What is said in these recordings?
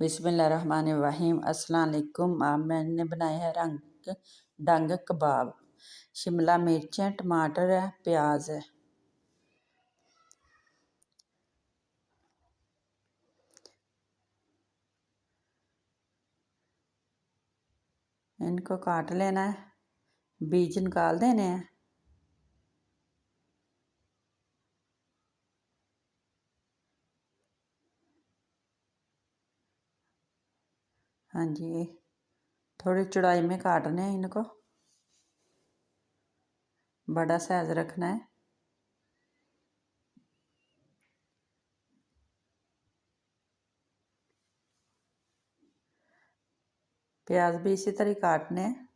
बिस्मिल्लाहिर्रहमानिर्रहीम। अस्सलाम वालेकुम। आज मैंने बनाए हैं डंग कबाब। शिमला मिर्च है, टमाटर है, प्याज है। इनको काट लेना है, बीज निकाल देने हैं। हाँ जी, थोड़ी चौड़ाई में काटने हैं इनको, बड़ा साइज रखना है। प्याज भी इसी तरह काटने हैं।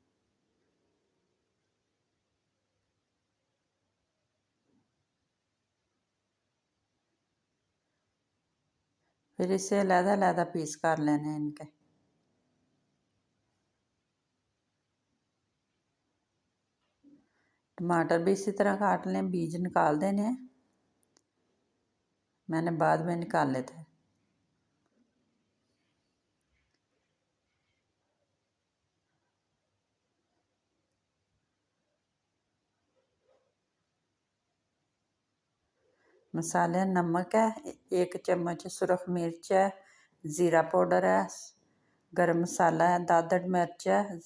फिर इसे अलग-अलग पीस कर लेने हैं इनके। टमाटर भी इसी तरह काट लें, बीज निकाल देने हैं। मैंने बाद में निकाले थे। मसाले, नमक है, 1 चम्मच सुरख मिर्च है, ज़ीरा पाउडर है, गरम मसाला है, दादड़ मिर्च है,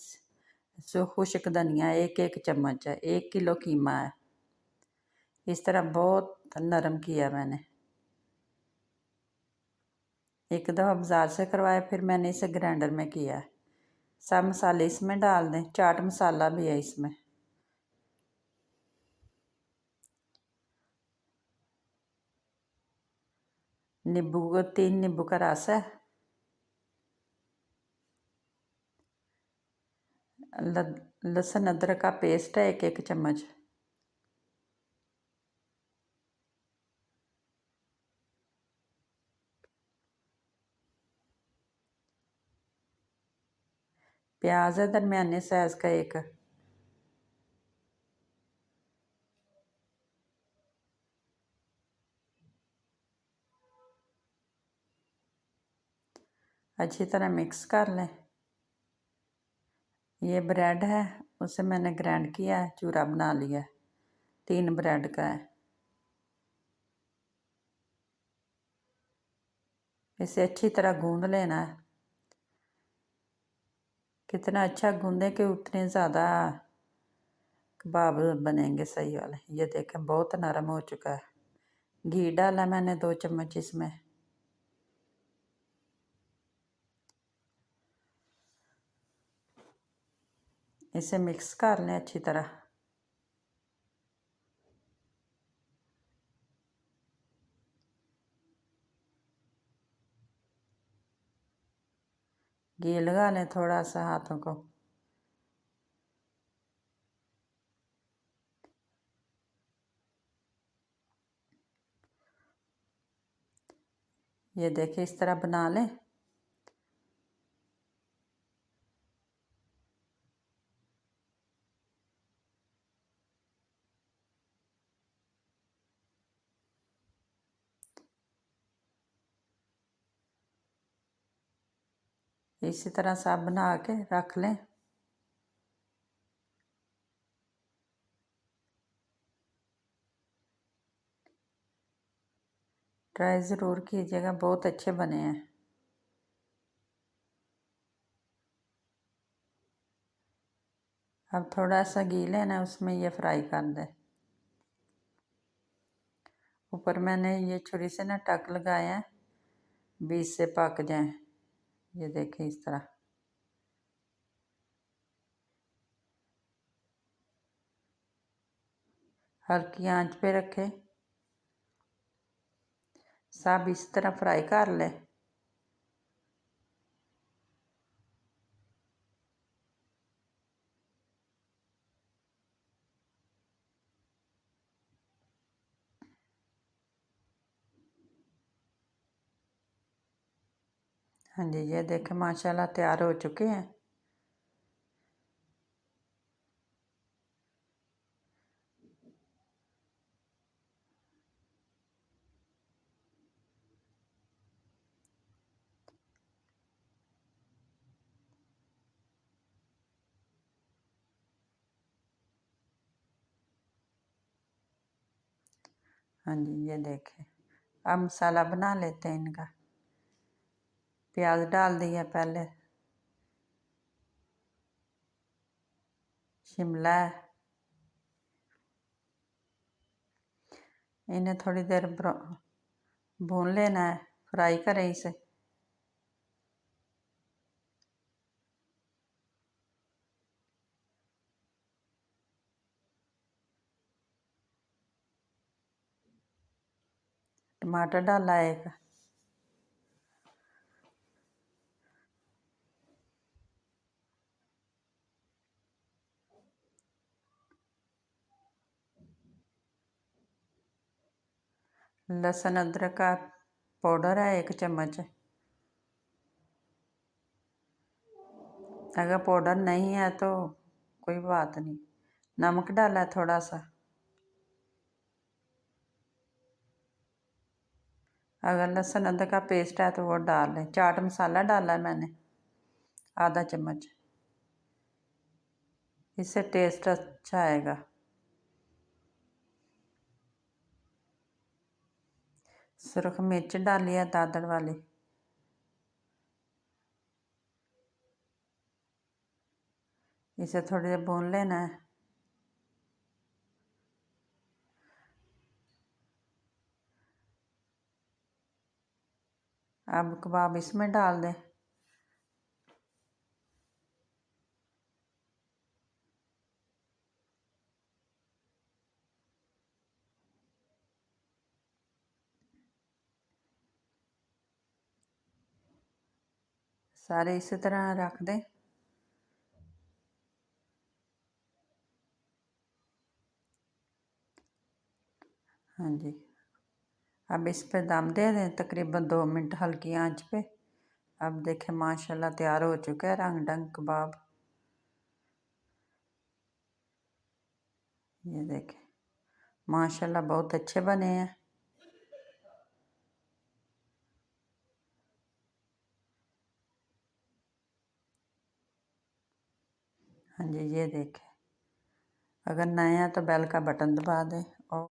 खुश्क धनिया 1 चम्मच है, 1 किलो कीमा है। इस तरह बहुत नरम किया मैंने। एक दफ़ा बाज़ार से करवाया, फिर मैंने इसे ग्राइंडर में किया है। सब मसाले इसमें डाल दें। चाट मसाला भी है इसमें। नींबू, 3 नींबू का रस है। लहसुन अदरक का पेस्ट है 1 चम्मच। प्याज है दरमियाने साइज का 1। अच्छी तरह मिक्स कर लें। ये ब्रेड है, उसे मैंने ग्राइंड किया है, चूरा बना लिया है। 3 ब्रेड का है। इसे अच्छी तरह गूंद लेना है। कितना अच्छा गूंदे कि उतने ज़्यादा कबाब बनेंगे सही वाले। ये देखें बहुत नरम हो चुका है। घी डाला मैंने 2 चम्मच इसमें। इसे मिक्स कर लें अच्छी तरह। घी लगा लें थोड़ा सा हाथों को। ये देखिए इस तरह बना लें। इसी तरह सब बना के रख लें। ट्राई ज़रूर कीजिएगा, बहुत अच्छे बने हैं। अब थोड़ा सा घी लेना, उसमें ये फ्राई कर दें। ऊपर मैंने ये छुरी से ना टक लगाया है, बीच से पक जाए। ये देखें इस तरह। हल्की आंच पे रखें। सब इस तरह फ्राई कर लें। हाँ जी, ये देखें माशाल्लाह तैयार हो चुके हैं। हाँ जी, ये देखें। अब मसाला बना लेते हैं इनका। प्याज डाल दिया पहले, शिमला है, इन्हें थोड़ी देर भून लेना है, फ्राई करें इसे। टमाटर डाला एक, लहसुन अदरक का पाउडर है 1 चम्मच। अगर पाउडर नहीं है तो कोई बात नहीं। नमक डाला है थोड़ा सा। अगर लहसुन अदरक का पेस्ट है तो वो डाल लें। चाट मसाला डाला है मैंने आधा चम्मच, इससे टेस्ट अच्छा आएगा। सुरख मिर्च डाली है दादड़ वाली, इसे थोड़ी देर भून लेना है। अब कबाब इसमें डाल दें। सारे इसी तरह रख दें। हाँ जी, अब इस पे दम दे दें तकरीबन 2 मिनट हल्की आंच पे। अब देखें माशाल्लाह तैयार हो चुका है रंग ढंग कबाब। ये देखें माशाल्लाह बहुत अच्छे बने हैं। हाँ जी, ये देखें। अगर नए हैं तो बेल का बटन दबा दें और